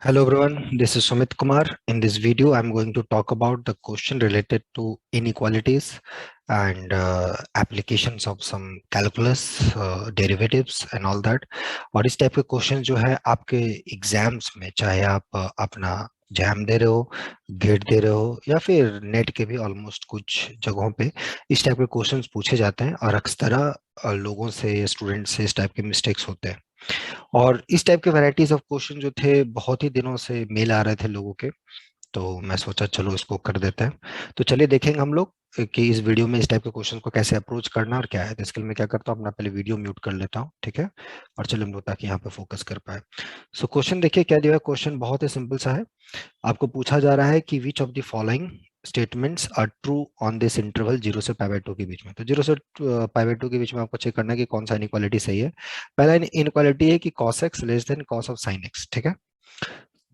Hello everyone, this is Sumit Kumar. In this video, I'm going to talk about the question related to inequalities and applications of some calculus, derivatives and all that. और इस type के question जो है आपके exams में, चाहे आप अपना जैम दे रहे हो, गेट दे रहे हो या फिर नेट के भी ऑलमोस्ट कुछ जगहों पे इस टाइप के क्वेश्चंस पूछे जाते हैं और अक्सर लोगों से, स्टूडेंट से इस टाइप के मिस्टेक्स होते हैं। और इस टाइप के वैरायटीज ऑफ क्वेश्चन जो थे बहुत ही दिनों से मेल आ रहे थे लोगों के, तो मैं सोचा चलो इसको कर देते हैं। तो चलिए देखेंगे हम लोग कि इस वीडियो में इस टाइप के क्वेश्चन को कैसे अप्रोच करना और क्या है। तो इसके लिए मैं क्या करता हूँ, अपना पहले वीडियो म्यूट कर लेता हूँ, ठीक है। और चलिए हम लोग ताकि यहाँ पे फोकस कर पाए। सो क्वेश्चन देखिए क्या दिया है। क्वेश्चन बहुत ही सिंपल सा है। आपको पूछा जा रहा है कि which of the following statements are true on this interval 0 से पाई बाय 2 के बीच में। तो 0 से पाई बाय 2 के बीच में आपको चेक करना है कि कौन सा इनइक्वालिटी सही है। पहला इनइक्वालिटी है कि cos x less than cos of sin x, ठीक है।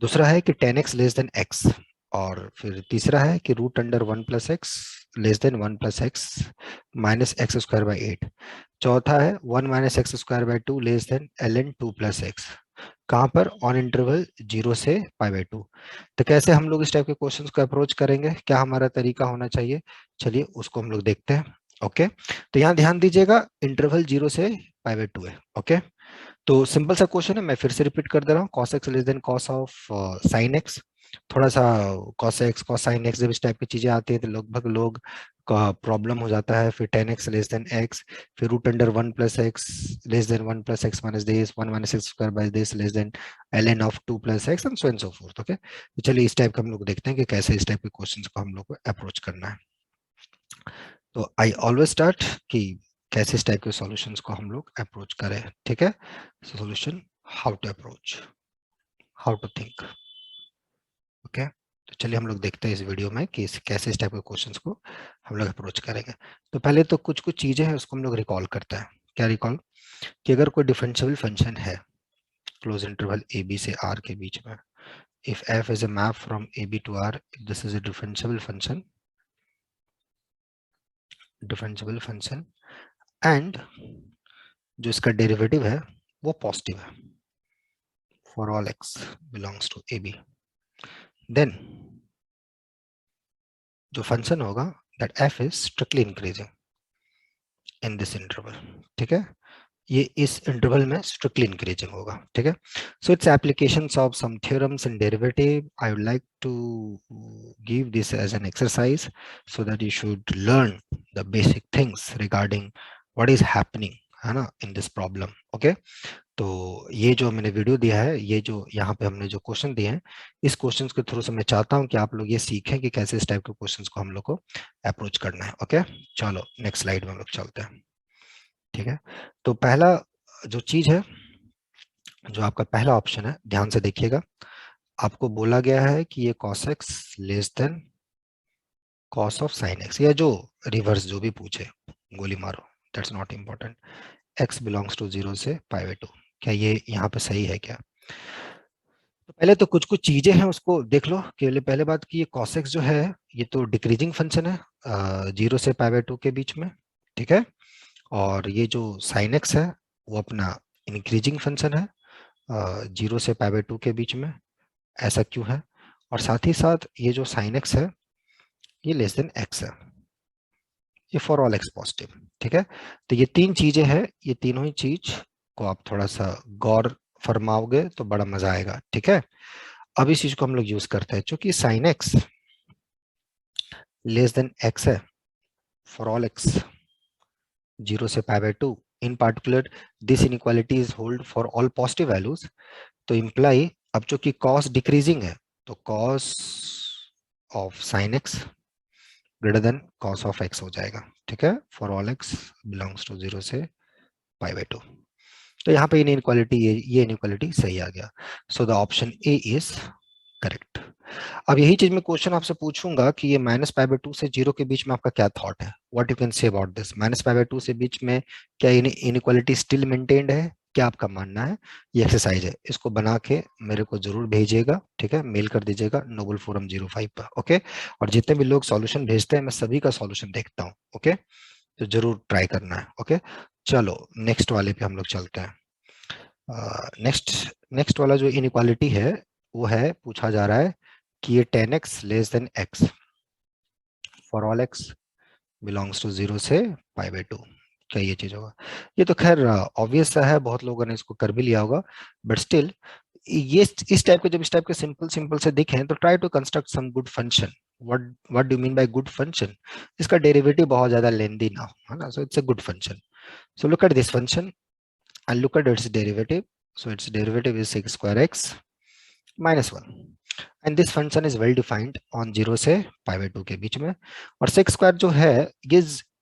दूसरा है कि tan x less than x। और फिर तीसरा है कि root under 1 plus x less than 1 plus x minus x square by 8। चौथा है 1 minus x square by 2 less than ln 2 plus x. कहाँ पर? ऑन इंटरवल 0 से पाई बाई 2। तो कैसे हम लोग इस टाइप के क्वेश्चंस को अप्रोच करेंगे, क्या हमारा तरीका होना चाहिए, चलिए उसको हम लोग देखते हैं। ओके, तो यहाँ ध्यान दीजिएगा, इंटरवल 0 से पाई बाई 2 है। ओके, तो सिंपल सा क्वेश्चन है, मैं फिर से रिपीट कर दे रहा हूँ। cos x less than cos of sin x। थोड़ा सा cos x cos sin x जब इस टाइप की चीजें आती है तो लगभग लोग का प्रॉब्लम हो जाता है। फिर tan x less than x, फिर root under 1 plus x less than 1 plus x minus this 1 minus x square by this less than ln of 2 plus x and so and so forth. Okay, तो चलिए इस type का हम लोग देखते हैं कि कैसे इस टाइप के क्वेश्चंस को हम लोग को अप्रोच करना है। तो आई ऑलवेज स्टार्ट कि कैसे इस टाइप के सॉल्यूशंस को हम लोग अप्रोच करें, ठीक है। Solution, how to approach, how to think. Okay, तो चलिए हम लोग देखते हैं इस वीडियो में कि कैसे इस टाइप के क्वेश्चंस को हम लोग अप्रोच करेंगे। तो पहले तो कुछ कुछ चीजें हैं उसको हम लोग रिकॉल करते हैं। क्या रिकॉल? कि अगर कोई डिफरेंशियल फंक्शन है क्लोज इंटरवल ए बी से आर के बीच में, if f is a map from A B to R, this is a differential function, differential function and जो इसका डेरिवेटिव है वो पॉजिटिव है for all x belongs to A B, then जो फंक्शन होगा that f is strictly increasing in this interval, ठीक है। ये इस इंटरवल में स्ट्रिक्टली इंक्रीजिंग होगा, ठीक है। So it's applications of some theorems in derivative. I would like to give this as an exercise so that you should learn the basic things regarding what is happening, है ना, in this problem. Okay, तो ये जो मैंने video दिया है, ये जो यहाँ पे हमने जो क्वेश्चन दिए हैं, इस क्वेश्चंस के थ्रू से मैं चाहता हूँ कि आप लोग ये सीखें कि कैसे इस टाइप के क्वेश्चंस को हम लोग को अप्रोच करना है। ओके, चलो नेक्स्ट स्लाइड में हम लोग चलते हैं, ठीक है। तो पहला जो चीज है, जो आपका पहला ऑप्शन है, ध्यान से देखिएगा। आपको बोला गया है कि ये cos x less than cos of sin x, या जो रिवर्स जो भी पूछे गोली मारो, that's not important. x belongs to 0 से पाई बाई 2, क्या ये यहाँ पे सही है क्या? तो पहले तो कुछ कुछ चीजें हैं उसको देख लो। केवल पहले बात कि ये cos x जो है ये तो डिक्रीजिंग फंक्शन है 0 से पाई बाई 2 के बीच में, ठीक है। और ये जो sin x है वो अपना इंक्रीजिंग फंक्शन है 0 से पाई बाई 2 के बीच में। ऐसा क्यों है? और साथ ही साथ ये जो sin x है ये लेस देन x है, ये फॉर ऑल एक्स पॉजिटिव, ठीक है। तो ये तीन चीजें हैं, ये तीनों ही चीज को आप थोड़ा सा गौर फरमाओगे तो बड़ा मजा आएगा, ठीक है। अब इस चीज को हम लोग यूज करते हैं, चूंकि sin x less than x है फॉर ऑल x 0 से pi by 2, in particular this inequality is hold for all positive values. तो इम्प्लाई, अब चूंकि cos डिक्रीजिंग है तो cos of sin x greater than cos of x हो जाएगा, ठीक है, for all x belongs to 0 से पाई बाय 2। तो यहाँ पे इनइक्वालिटी, ये इनइक्वालिटी सही आ गया। So the option A is correct. अब यही चीज मैं क्वेश्चन आपसे पूछूंगा कि ये माइनस पाई बाय 2 से 0 के बीच में आपका क्या थॉट है, what you can say about this. Minus pi by 2 से बीच में क्या इनइक्वालिटी स्टिल मेंटेन्ड है, क्या आपका मानना है? ये एक्सरसाइज है, इसको बना के मेरे को जरूर भेजिएगा, ठीक है, मेल कर दीजिएगा नोबल फोरम 05 पर। ओके, और जितने भी लोग सॉल्यूशन भेजते हैं मैं सभी का सॉल्यूशन देखता हूँ। ओके, तो जरूर ट्राई करना है। ओके, चलो नेक्स्ट वाले पे हम लोग चलते हैं। नेक्स्ट नेक्स्ट वाला जो इनइक्वालिटी है वो है, पूछा जा रहा है कि ये 10x less than x for all x belongs to 0 से π/2, क्या ये चीज होगा? ये तो खैर ऑब्वियस सा है, बहुत लोगों ने इसको कर भी लिया होगा, बट स्टिल ये इस टाइप के, जब इस टाइप के सिंपल सिंपल से दिखें तो try to construct some good function. What do mean by good function? इसका डेरिवेटिव बहुत ज्यादा लेंदी ना हो, है ना. So it's a good function. So look at this function and look at its derivative. So its derivative is sec square x minus 1. And this function is well defined on 0 से π/2 के बीच में. और sec square जो है,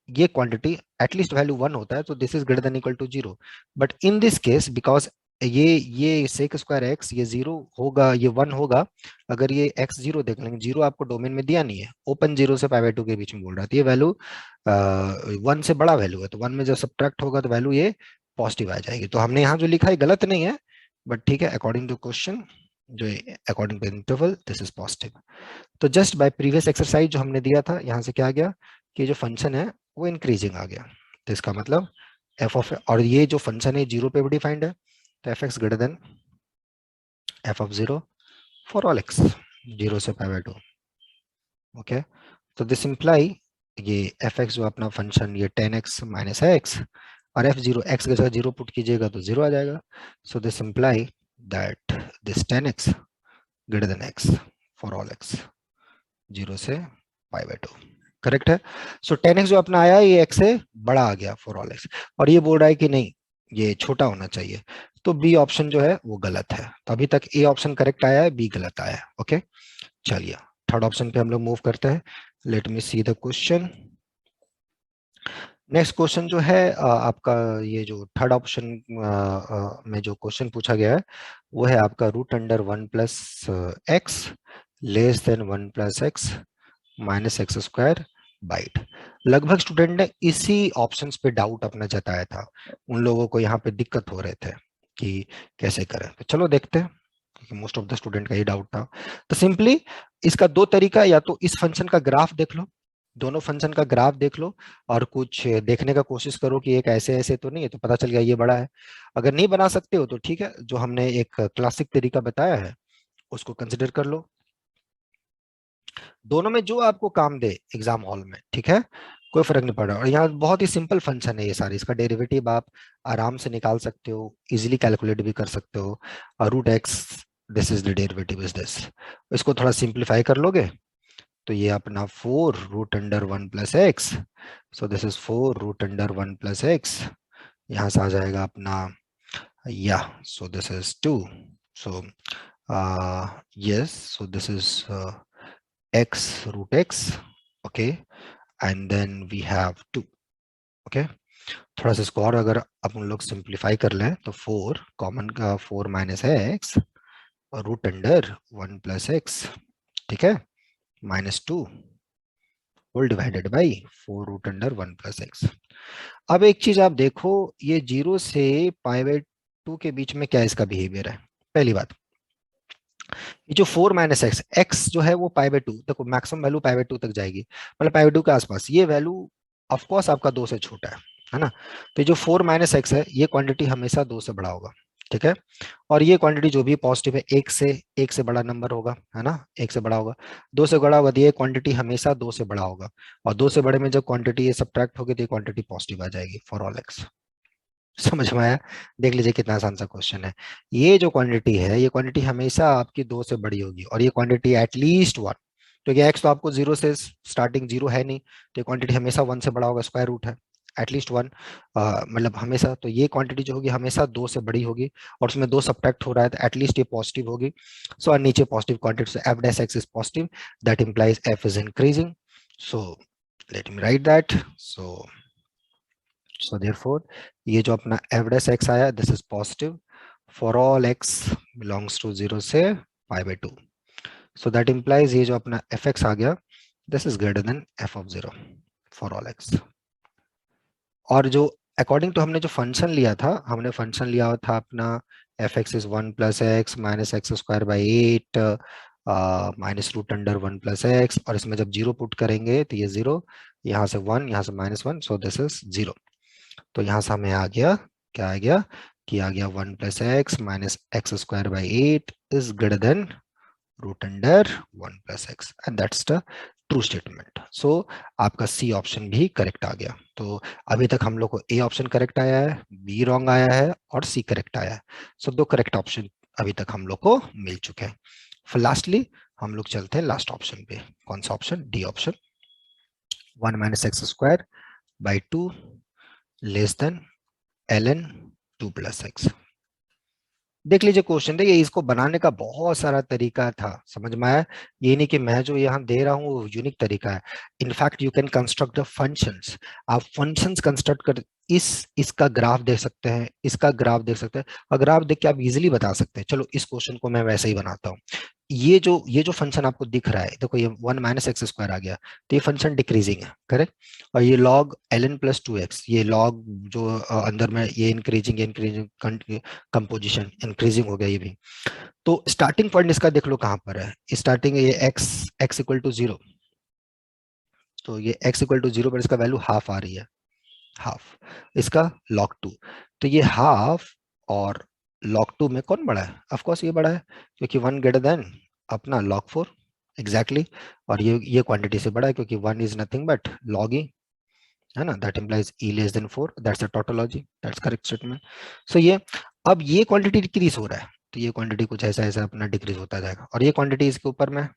ये quantity at least value 1 होता है, तो this is greater than equal to 0. But in this case because ये sec square x ये 0 होगा, ये 1 होगा अगर ये x 0 देख लेंगे. 0 आपको डोमेन में दिया नहीं है, ओपन 0 से π/2 के बीच में बोल रहा था. ये वैल्यू 1 से बड़ा वैल्यू है, तो 1 में जब सब्ट्रैक्ट होगा तो वैल्यू ये पॉजिटिव आ जाएगी. तो हमने यहाँ जो लिखा है गलत नहीं है, बट ठीक है, अकॉर्डिंग टू क्वेश्चन, जो according to interval this is positive. तो जस्ट बाय प्रीवियस एक्सरसाइज जो हमने दिया था, यहाँ से क्या आ गया कि जो फंक्शन है वो इंक्रीजिंग आ गया. तो इसका मतलब एफ ऑफ, और ये जो फंक्शन है 0 पे भी डिफाइंड है, तो F x greater than F of 0 for all x 0 से π/2. ओके, तो दिस इंप्लाई ये एफ एक्स जो अपना फंक्शन ये 10x माइनस है x, और f0 x के जगह 0 पुट कीजिएगा तो 0 आ जाएगा. So this imply that this 10x greater than x for all x 0 से π/2. करेक्ट है. सो 10x जो अपना आया ये x से बड़ा आ गया फॉर ऑल x, और ये बोल रहा है कि नहीं ये छोटा होना चाहिए. तो बी ऑप्शन जो है वो गलत है. तो अभी तक ए ऑप्शन करेक्ट आया है, बी गलत आया है. ओके, चलिए थर्ड ऑप्शन पे हम लोग मूव करते हैं. Let me see the question. Next question जो है आपका, ये जो थर्ड ऑप्शन में जो क्वेश्चन पूछा गया है वो है आपका root under 1 plus x less than 1 plus x minus x square by 8. लगभग स्टूडेंट ने इसी ऑप्शंस पे डाउट अपना जताया था. उन लोगों को यहाँ पे दिक्कत हो रहे थे कि कैसे करें. तो चलो देखते हैं, क्योंकि मोस्ट ऑफ द स्टूडेंट का ये डाउट था. तो सिंपली इसका दो तरीका, या तो इस फंक्शन का ग्राफ देख लो, दोनों फंक्शन का ग्राफ देख लो, और कुछ देखने का कोशिश करो कि एक ऐसे ऐसे तो नहीं है, तो पता चल गया ये बड़ा है. अगर नहीं बना सकते हो तो ठीक है, जो हमने एक क्लासिक तरीका बताया है उसको कंसिडर कर लो. दोनों में जो आपको काम दे एग्जाम हॉल में, ठीक है, कोई फर्क नहीं पड़ रहा. और यहाँ बहुत ही सिंपल फंक्शन है ये सारी, इसका डेरिवेटिव आप आराम से निकाल सकते हो, इजीली कैलकुलेट भी कर सकते हो. Root x this is the derivative is this. इसको थोड़ा सिंप्लीफाई कर लोगे तो ये अपना 4 root under 1 plus x. So this is 4 root under 1 plus x. यहाँ से आ जाएगा अपना या, सो दिस इज 2. सो yes, so this is x root x, okay, and then we have 2. okay, थोड़ा सा इसको और अगर अपन लोग सिंप्लीफाई कर लें तो 4 कॉमन का 4 माइनस है x और रूट अंडर 1 प्लस एक्स, ठीक है, minus 2 whole divided by 4 root under 1 plus x. अब एक चीज आप देखो, ये 0 से π/2 के बीच में क्या इसका बिहेवियर है. पहली बात, ये जो 4 माइनस एक्स, एक्स जो है वो π/2 देखो, मैक्सिमम वैल्यू π/2 तक जाएगी, मतलब π/2 के आसपास. ये वैल्यू ऑफ कोर्स आपका 2 से छोटा है ना. तो ये जो 4 माइनस एक्स है ये क्वांटिटी हमेशा 2 से बड़ा होगा, ठीक है. और ये क्वांटिटी जो भी पॉजिटिव है एक से बड़ा नंबर होगा, है ना, एक से बड़ा होगा. 2 से बड़ा होगा तो ये क्वांटिटी हमेशा 2 से बड़ा होगा, और 2 से बड़े में जब क्वांटिटी ये सब्ट्रैक्ट होगी तो ये क्वांटिटी पॉजिटिव आ जाएगी फॉर ऑल एक्स. समझ में आया? देख लीजिए कितना आसान सा क्वेश्चन है. ये जो क्वांटिटी है ये क्वांटिटी हमेशा आपकी 2 से बड़ी होगी, और ये क्वांटिटी एटलीस्ट 1, क्योंकि एक्स तो आपको 0 से स्टार्टिंग 0 है नहीं, तो ये क्वांटिटी हमेशा 1 से बड़ा होगा, स्क्वायर रूट है, एटलीस्ट 1, मतलब हमेशा. तो ये क्वांटिटी जो होगी हमेशा 2 से बड़ी होगी, और उसमें 2 सब्ट्रैक्ट हो रहा है तो एटलीस्ट ये पॉजिटिव होगी. सो और नीचे positive quantity, so F dash x is positive, that implies F is increasing. So let me right that. So therefore ये जो अपना f dash x आया, this is positive for all x belongs to 0 से π/2. So that implies ये जो अपना fx आ गया, this is greater than f of 0 for all x. और जो अकॉर्डिंग टू हमने जो फंक्शन लिया था, हमने फंक्शन लिया था अपना fx is 1 plus x minus x square by 8 minus root under 1 plus x, और इसमें जब 0 पुट करेंगे तो ये 0, यहाँ से 1, यहाँ से -1, सो दिस इज 0. तो यहाँ से हमें आ गया, क्या आ गया कि आ गया 1 plus x minus x square by 8 is greater than root under 1 plus x, and that's the true statement. So आपका सी ऑप्शन भी करेक्ट आ गया. तो अभी तक हम लोग को ए ऑप्शन करेक्ट आया है, बी रॉन्ग आया है और सी करेक्ट आया है. सो दो करेक्ट ऑप्शन अभी तक हम लोग को मिल चुके हैं. फिर लास्टली हम लोग चलते हैं लास्ट ऑप्शन पे. कौन सा option? D option. 1 minus x square by 2 less than ln 2 plus x. देख लीजिए क्वेश्चन, देखिए इसको बनाने का बहुत सारा तरीका था, समझ में आया? ये नहीं कि मैं जो यहाँ दे रहा हूँ वो यूनिक तरीका है. In fact you can construct the functions. आप फंक्शंस कंस्ट्रक्ट कर इसका ग्राफ देख सकते हैं, इसका ग्राफ देख सकते हैं, और ग्राफ देख के आप इजीली बता सकते हैं. चलो इस क्वेश्चन को मैं वैसे ही बनाता हूँ. ये जो फंक्शन आपको दिख रहा है, देखो ये 1 माइनस एक्स स्क्वायर आ गया, तो ये फंक्शन डिक्रीजिंग है, करेक्ट. और ये लॉग ln प्लस 2x, ये लॉग जो अंदर में ये इंक्रीजिंग कंपोजिशन इंक्रीजिंग हो गया ये भी. तो स्टार्टिंग पॉइंट इसका देख लो कहां पर है. स्टार्टिंग ये x इक्वल टू 0, तो ये x इक्वल टू 0 पर इसका वैल्यू हाफ आ रही है, हाफ. इसका log 2, तो ये हाफ और log 2 में कौन बड़ा है? ऑफ कोर्स ये बड़ा है, क्योंकि 1 ग्रेटर देन अपना log 4, एग्जैक्टली exactly. और ये क्वांटिटी से बड़ा है क्योंकि 1 is nothing but log e, है ना. That implies e less than 4, that's a tautology, that's correct statement. So ये अब ये क्वांटिटी डिक्रीज हो रहा है, तो ये क्वांटिटी कुछ ऐसा ऐसा अपना डिक्रीज होता जाएगा. और ये क्वांटिटी इसके ऊपर में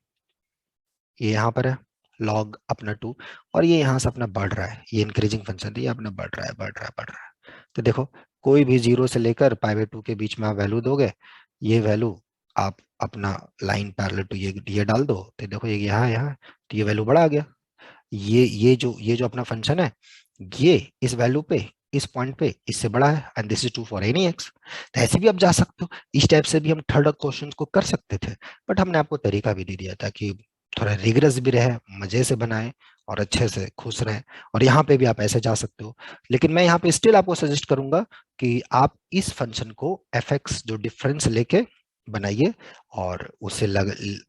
ये यहाँ पर है लॉग अपना 2, और ये यहाँ से अपना बढ़ रहा है, ये इंक्रीजिंग फंक्शन है, ये अपना बढ़ रहा है बढ़ रहा है बढ़ रहा है. तो देखो कोई भी 0 से लेकर π/2 के बीच में आप वैल्यू दोगे, ये वैल्यू आप अपना लाइन पैरेलल टू ये डाल दो, तो देखो ये यहाँ तो ये वैल्यू बड़ा आ गया. ये जो अपना फंक्शन है, ये इस वैल्यू पे इस पॉइंट पे इससे बड़ा है, and this is true for any x. तो ऐसे भी आप जा सकते हो, इस टाइप से भी हम थर्ड क्वेश्चन को कर सकते थे, बट हमने आपको तरीका भी दे दिया था कि थोड़ा रिगरस भी रहे, मजे से बनाए और अच्छे से खुश रहें. और यहाँ पे भी आप ऐसे जा सकते हो, लेकिन मैं यहाँ पे स्टिल आपको सजेस्ट करूंगा कि आप इस फंक्शन को एफ एक्स जो डिफरेंस लेके बनाइए और उसे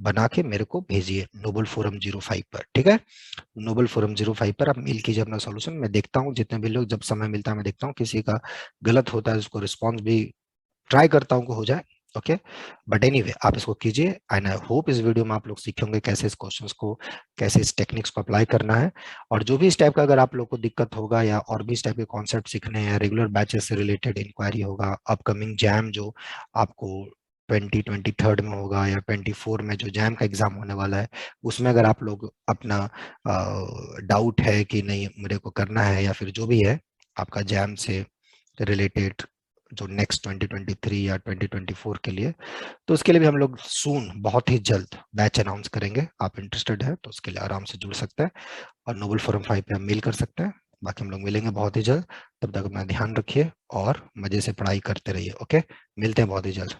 बना के मेरे को भेजिए नोबल फोरम 05 पर, ठीक है. नोबल फोरम 05 पर आप मेल कीजिए अपना सॉल्यूशन. मैं देखता हूँ जितने भी लोग, जब समय मिलता है मैं देखता हूँ, किसी का गलत होता है उसको रिस्पॉन्स भी ट्राई करता हूँ कि हो जाए. ओके, बट एनीवे आप इसको कीजिए, एंड आई होप इस वीडियो में आप लोग सीखेंगे कैसे इस क्वेश्चंस को, कैसे इस टेक्निक्स को अप्लाई करना है. और जो भी इस टाइप का अगर आप लोग को दिक्कत होगा या और भी इस टाइप के कॉन्सेप्ट सीखने हैं, रेगुलर बैचेस से रिलेटेड इंक्वायरी होगा, अपकमिंग जैम जो आपको 2023 में होगा या 24 में जो जैम का एग्जाम होने वाला है, उसमें अगर आप लोग अपना डाउट है कि नहीं मेरे को करना है, या फिर जो भी है आपका जैम से रिलेटेड जो नेक्स्ट 2023 या 2024 के लिए, तो उसके लिए भी हम लोग सून बहुत ही जल्द बैच अनाउंस करेंगे. आप इंटरेस्टेड है तो उसके लिए आराम से जुड़ सकते हैं और नोबल फोरम 5 पे आप मेल कर सकते हैं. बाकी हम लोग मिलेंगे बहुत ही जल्द, तब तक अपना ध्यान रखिए और मजे से पढ़ाई करते रहिए. ओके, मिलते हैं बहुत ही जल्द.